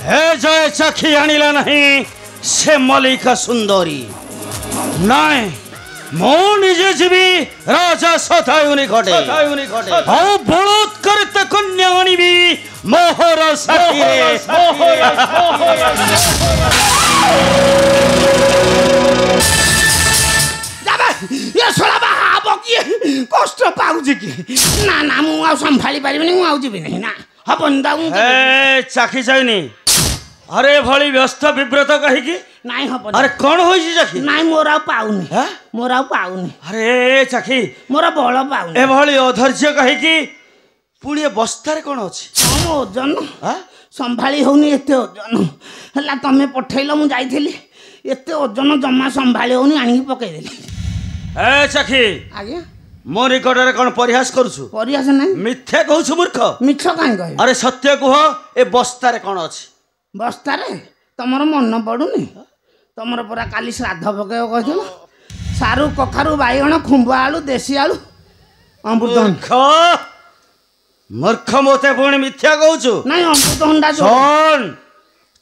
हे जय चाखी आनिला नहीं से मल्लिका सुंदरी नाय मो निजे जीवी राजा सतायुनी घटे आओ बलात्कार त कन्या आनिबी मोहर साथी ये सोला बाबा की कष्ट पाउछि कि ना ना मु आ संभाली परिबनी मु आउ जिबि नहीं ना हबन दाउ ए चाखी जाइनी अरे भली व्यस्त विव्रत कहि कि नाही हबन अरे कोन होइछि चाखी नाही मोर आ पाउनी मोर आ पाउनी अरे चाखी मोर बळ पाउनी ए भली अधैर्य कहि कि पुणी बस्तार कोन अछि हम ओजन संभाली होनी एते ओजन हला तमे पठैलो मु जाइथिली एते ओजन जम्मा संभाली होनी आनी पकई देली ए चाखी आगे मो निकटरे कोन परिहास करूछु परिहास नाही मिथ्या कहूछु मूर्ख मिछ काई कहि अरे सत्य कह ए बस्तार कोन अछि बस्तारे तमर मन पडुनी तमर पूरा काली श्राद्ध पकेव कहथिलो सारू कखारू बाइगण खुंबा आलू देसी आलू अमृतभंडा मूर्ख मोते पुणी मिथ्या कहूछु नाही अमृतभंडा सुन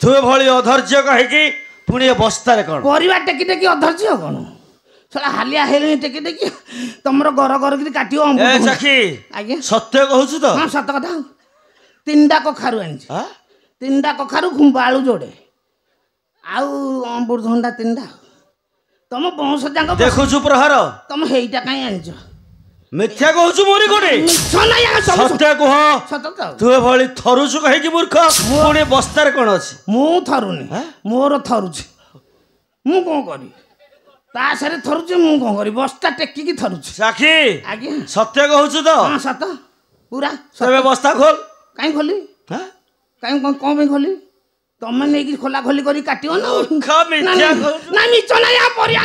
तू भली अधैर्य कहि कि पुणी बस्तार कोन परिवा टेकी टेकी अधैर्य कोन सला हालिया हेले टेकी टेकी तमर घर घर कि काटियो ए चाखी आगे सत्य कहूछु तो हां सत्य कथा तीनटा कखारू आनी तीनटा कखारू खुंबा आलू जोड़े आउ अमृतभंडा तीनटा तम बंश जांग देखुछु प्रहार तम हेइटा काई आनिछ मिथ्या कहूछु मोरी कोटे मिछ नाही आ सब सत्य कह सत्य तू भली थरुछु कहि कि मूर्ख पुणी बस्तार कोन अछि मु थरुनी मोर थरुछि मु कोन करी ता सारे थरुछि मु कोन करी बस्ता टेकी की थरुछि चाखी आगे सत्य कहूछु तो हां सत्य पूरा तबे बस्ता खोल काई खोली काई कोन पे खोली तमे नै कि खोला खोली करी काटियो ना मूर्ख मिथ्या कहूछु ना मिछ नाही आ परिया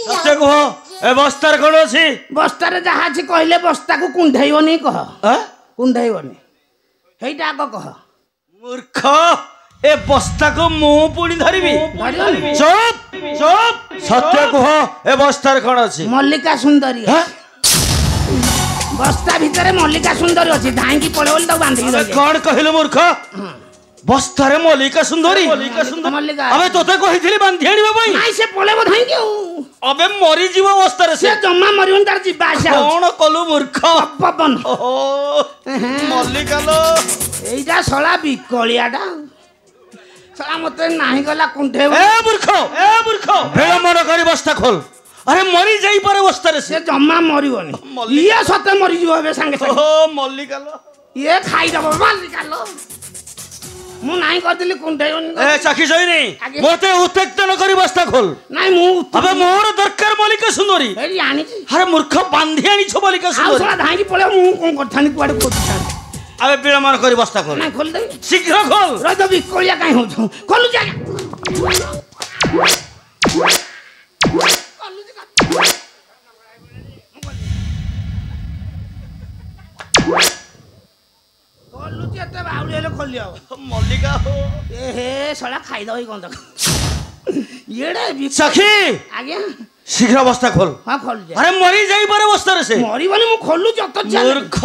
सत्य कह ए बस्तार कोन अछि बस्तारे जहा अछि कहले बस्ता को कुंढैबनी कह कुंढैबनी हेइटा आग कह मूर्ख ए बस्ता को मु पुणी धरिबी चुप चुप सत्य कह ए बस्तार कोन अछि मल्लिका सुंदरी बस्ता भितरे मल्लिका सुंदरी अछि धाई की पळे बोल त बांधी दे कोन कहिलो मूर्ख बस्तारे मल्लिका सुंदरी मल्लिका अबे तोते कहिथिली बांधी आनिबा पई नाही से पळेबो धाई के अबे मरी जीव बस्तारे से जम्मा मरिवन तार जिबा आशा कोन कलु मूर्ख पवन ओहो मल्लिका लो एइजा सळा बिकलियाडा सळा मते नाही गला कुंठे ए मूर्ख विलंबन करी बस्ता खोल अरे मरी जाई पारे बस्तारे से जम्मा मरिवनी ये सते मरि जीव बे संगे संगे ओहो मल्लिका लो ये खाई दबो मल्लिका लो मु नाही करदिली कुंठेबनी ए चाखी जइनी मोते उत्तेजित न करी बस्ता खोल नाही मु अबे मोर दरकार मल्लिका सुंदरी एरी आनी अरे मूर्ख बांधी आनी छ मल्लिका आ सुंदरी सळा धाई की पळे मु कोन करथानी कुआडे कोथानी अबे विलंबन करी बस्ता खोल नाही खोल दे शीघ्र खोल रे तो बिकलिया काई हो छ खोलु जा खोलु जेते बाउली हेले खोलियो मल्लिका हो ए हे सळा खाई दई कोन तक येडे सखी आज्ञा शीघ्र बस्ता खोल हां खोल जा अरे मरी जाई पारे बस्तारे से मरिबनी मु खोलु जत जा मूर्ख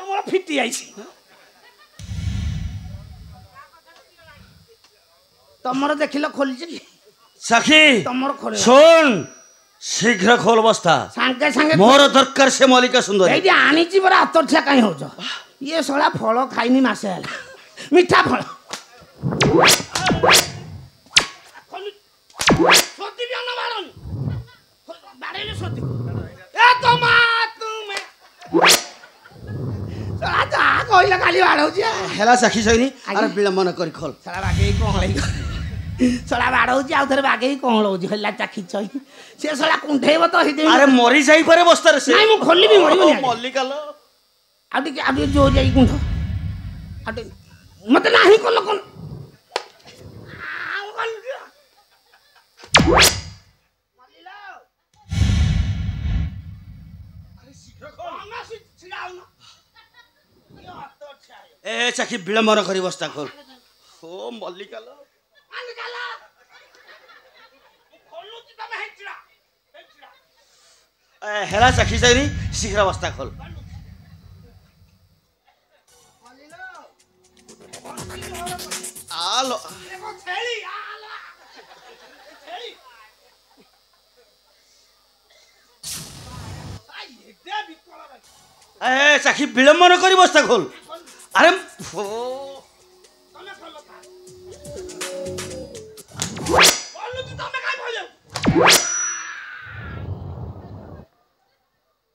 मोर फिटी आइछि तमर देखिलो खोलछि सखी तमर खोले सुन शीघ्र खोल बस्ता संगे संगे मोर दरकार से मल्लिका सुंदरी एइडी आनिछि बरा अतरछा काई हो छ ये सळा फळ खाइनी मासे आला मिठा फळ सोती भी न बाड़न बाड़ेले सोती ए तमा तुमे सळा जा कइला खाली बाड़ौ छी हेला सखी सैनी अरे विलंबन करी खोल सळा बागे कोहलै सळा बाड़ौ छी आउ थरे बागे कोहलौ छी हल्ला चाखी छई से सळा कुंठेब तो हिदे अरे मरी जाई पारे बस्तारे से नाही मु खोलली भी मरिबनी मल्लिका लो आउ जो जाई कुंठ आटे मते नाही कोन कोन ए चाखी विलंबन करी बस्ता खोल ओ मल्लिका लो हेला चाखी सैनी शीघ्र बस्ता खोल ଆଲୋ ଏ ଚାଖି ବିଳମ୍ବ ନ କରି ବସ୍ତା ଖୋଲ ଆରେ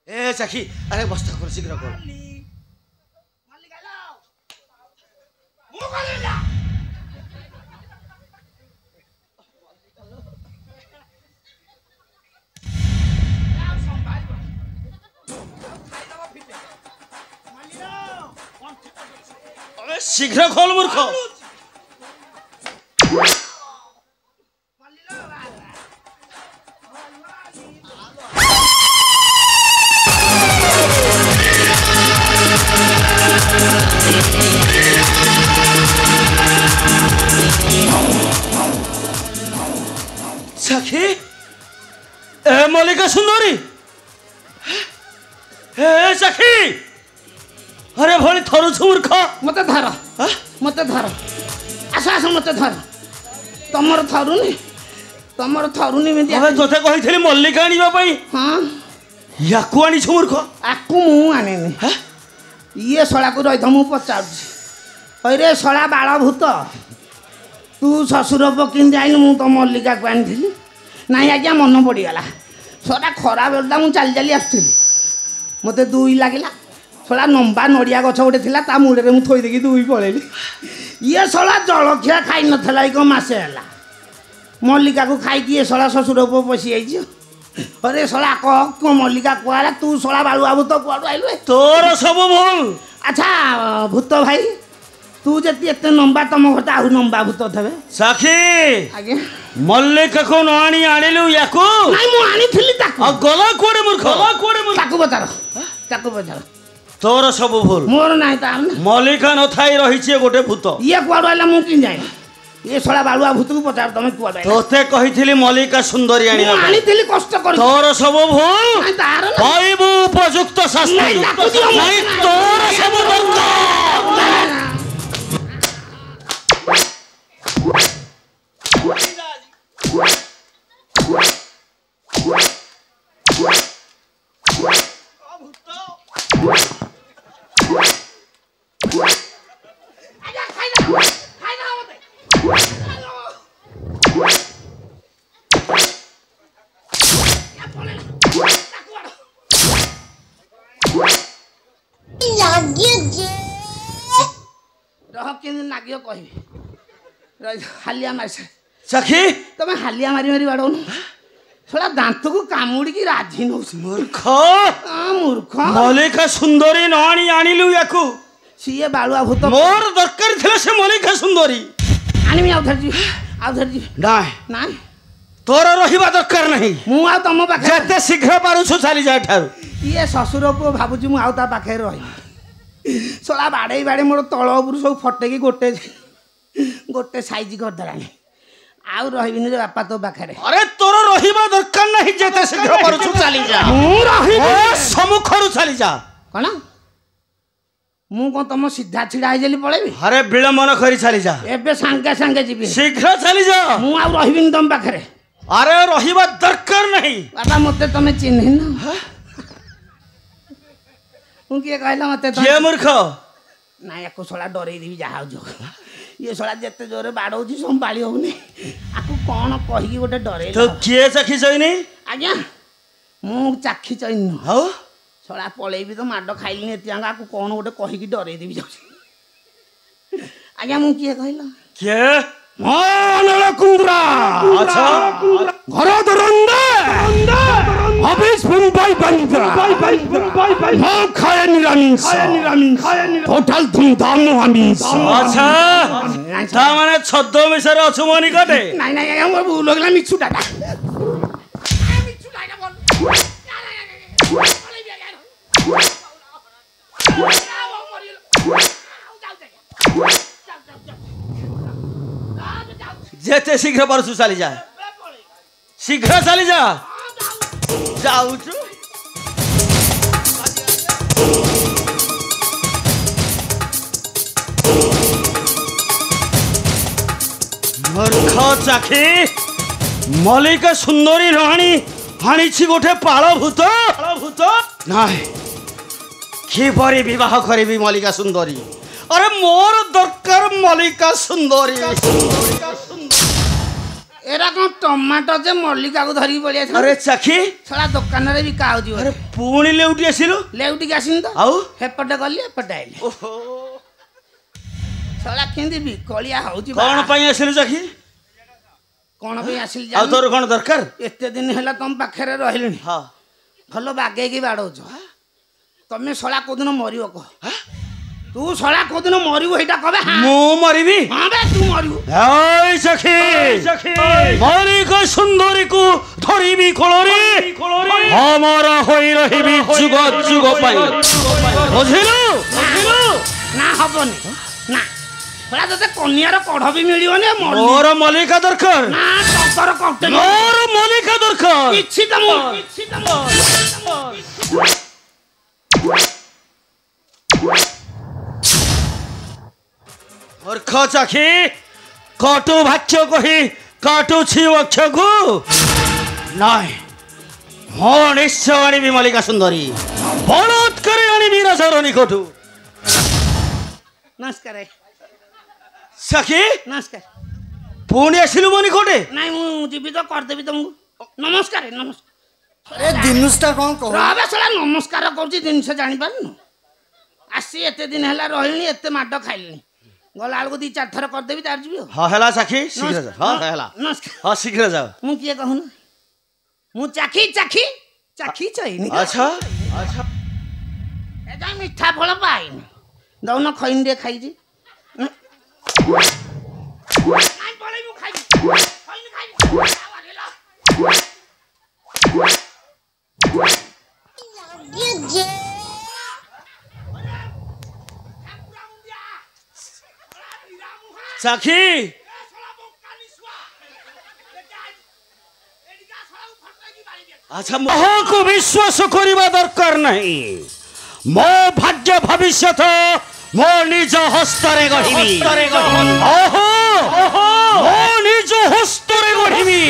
ए चाखी अरे बस्ता खोल शीघ्र खोल शीघ्र खोल मूर्ख सखी ए मल्लिका सुंदरी ए सखी अरे भली थरुछु मूर्ख मते धर मते धर आस आस मते धर तमर थरुनी मिंदी अबे तोते कहिथिली मल्लिका आनिबा पई हां याकू आनी छु मूर्ख आकू मु आनेनी ये सळा को रही मु पचारुछि अरे सळा बाळ भूत तू ससुर पकिन जाइन मु तो मल्लिका को आनिथिली नाई आज्ञा मन पड़ीगला सळा खरा बेलदा मु चाली चाली आसुथिली मते दुई लागिला सळा नंबा नड़िया गछ गोटे थिला ता मुड़े मु थोई देकी दुई पळेली ये सळा जलखिया खाई नथला एक मासे हला मल्लिका को खाई कि ये सळा ससुर को पसी आइछि अरे सळा को मल्लिका कुआला तू सळा बाळुआ भूत कुआडू आइलु तोर सब भूल अच्छा भूत भाई तू जति एते नंबा तम घटा आहु नंबा भूत थबे सखी आगे मल्लिका को नानी आनिलु याकू नाई मु आनिथिली ताकू आ गला कोडे मूर्ख ताकू बचार तोर सब भूल मोर नाई तार मल्लिका न थाई रहिछि गोटे भूत ये कुआडू आइला मु कि जाय ये सळा बाळुआ भूत को पचार तमे कुआडू आइला तोते कहिथिली मल्लिका सुंदरी आनिबा मु आनिथिली कष्ट कर तोर सब भूल नाई तार ना पाइबु उपयुक्त शास्त्री नहीं तोर सब दरकार रह के नागियो कहबी हालिया मार सखी तमे हालिया मारी मारी बाड़ो थोड़ा दांत को कामुड़ी की राजी नौ मूर्ख मूर्ख मल्लिका सुंदरी नानी आनिलु याकू सीए बाळुआ भूत मोर दरकार थिला से मल्लिका सुंदरी आनिमी आउ धरजी नाय नाय तोर रहिबा दरकार नहीं मु आ तम पाखे जते शीघ्र पारु छु चली जा ठारू ये ससुर को भाबुची मु आउ ता पाखे रही सोला बाड़े बाड़े मोर तळ उपर सब फटे की गोटे साइज कर दलानी आउ रहिबिनी रे बापा तो पाखे अरे तोर रहिबा दरकार नहीं जते शीघ्र पारु छु चली जा मु रहिबी सम्मुखरु चली जा कोन मु को तम सीधा छिड़ा आइजली पळेबी अरे विलंब न करी चली जा एबे संगे संगे जीबी शीघ्र चली जा मु आउ रहिबिनी तम पाखे अरे रहिबा दरकार नहीं बाबा मते तमे चिन्हि ना मु के कहला मते के मूर्ख ना याको सोला डरे देबी जा जो ये सोला जते जोरे बाडौची संभाली होउनी आकु कोन कहि गोटे डरे तो के चाखी चइनी आज्ञा मु चाखी चइन हाउ सोला पळेबी तो माडो खाइलिनी एतियांगा आकु कोन गोटे कहि की डरे देबी जाउची आज्ञा मु के कहला के मानल कुंद्रा अच्छा घर दरंदे ऑफिस मुंबई बंद्रा नो खाए निरामिष टोटल धूमधाम नो आमिष अच्छा ता माने छद्म मिसर अछु मनी कटे नहीं नहीं हम भूल हो गला मिछु डाटा मिछु डाटा बोल जेते शीघ्र परसु चली जा शीघ्र चली जा जाऊ छु ଚାଖି ମଲ୍ଲିକା ସୁନ୍ଦରୀ ରହାଣୀ ଆଣିଛି ଗୋଟେ ପାଳ ଭୂତ ନାଇଁ କିପରି ବିବାହ କରିବି ମଲ୍ଲିକା ସୁନ୍ଦରୀ ଆରେ ମୋର ଦରକାର ମଲ୍ଲିକା ସୁନ୍ଦରୀ ଏରା କଣ ଟମାଟୋ ଯେ ମଲ୍ଲିକାକୁ ଧରିକି ପଳେଇ ଆସିଲା ଆରେ ଚାଖି ଶଳା ଦୋକାନରେ ବିକା ହଉଛି ଆରେ ପୁଣି ଲେଉଟି ଆସିଲୁ ଲେଉଟିକି ଆସିନି ତ ଆଉ ହେପଟେ ଗଲି ଏପଟେ ଆଇଲି ଓହୋ ଶଳା କେମିତି ବିକଳିଆ ହଉଛି କଣ ପାଇଁ ଆସିଲୁ ଚାଖି କଣ ପାଇଁ ଆସିଲି ଆଉ ତୋର କଣ ଦରକାର ଏତେ ଦିନ ହେଲା ତମ ପାଖରେ ରହିଲିଣି ହଁ ଭଲ ବାଗେଇକି ବାଡ଼ଉଛ ତମେ ଶଳା କୋଉଦିନ ମରିବ କହ ତୁ ଶଳା କୋଉଦିନ ମରିବୁ ଏଇଟା କବେ ମୁଁ ମରିବି ହଁ ବେ ତୁ ମରିବୁ এই সখী মল্লিকা সুন্দরীକୁ ধরিবি কোলরে আমার হই রহিবি যুগ যুগ পাই বুঝিলু না হবনি না শଳା ତତେ କନିଆର କଢ଼ ବି ମିଳିବନି ମୋର ମଲ୍ଲିକା ଦରକାର ନା ଟକର କଟେ ମୋର ମଲ୍ଲିକା ଦରକାର କିଛି ତ ମୁଁ ମୂର୍ଖ ଚାଖି କଟୁ ଭାକ୍ୟ କହି କାଟୁଛି ଅକ୍ଷକୁ ନାଇଁ ମୁଁ ନିଶ୍ଚୟ ଆଣିବି ମଲ୍ଲିକା ସୁନ୍ଦରୀ ବଳାତ୍କାରୀ ଆଣିବି ରାଜାର ନିକଟୁ ନମସ୍କାର ଚାଖି ନମସ୍କାର ପୁଣି ଆସିଲୁ ମୋ ନିକଟେ ନାଇଁ ମୁଁ ଯିବି ତ କରିଦେବି ତମକୁ ନମସ୍କାର ନମସ୍କାର ଏ ଜିନିଷଟା କ'ଣ କହ ରହବେ ଶଳା ନମସ୍କାର କରୁଛି ଜିନିଷ ଜାଣିପାରୁନୁ ଆସି ଏତେ ଦିନ ହେଲା ରହିଲିଣି ଏତେ ମାଡ଼ ଖାଇଲିଣି ଗଲା ବେଳକୁ 2-4 ଥର କରିଦେବି ତାର ଯିବି ହଁ ହେଲା ଚାଖି ଶୀଘ୍ର ଯାଅ ହଁ ହେଲା ନମସ୍କାର ହଁ ଶୀଘ୍ର ଯାଅ ମୁଁ କିଏ କହୁନ ମୁଁ ଚାଖି ଚଇନି ଆଚ୍ଛା ଏ ଯାଇ ମିଠା ଫଳ ପାଇନି ଦଉନ ଖଇନି ଟିକେ ଖାଇଛି ନାଇଁ ପଳେଇ ମୁଁ ଖାଇବି ଖଇନି ଖାଇବି ଚାଖି আচ্ছা মহাକୁ ବିଶ୍ୱାସ କରିବା ଦରକାର ନାହିଁ ମୋ ଭାଗ୍ୟ ଭବିଷ୍ୟତ ମୋ ନିଜ ହସ୍ତରେ ଗଢ଼ିବି ଓହୋ ମୋ ନିଜ ହସ୍ତରେ ଗଢ଼ିବି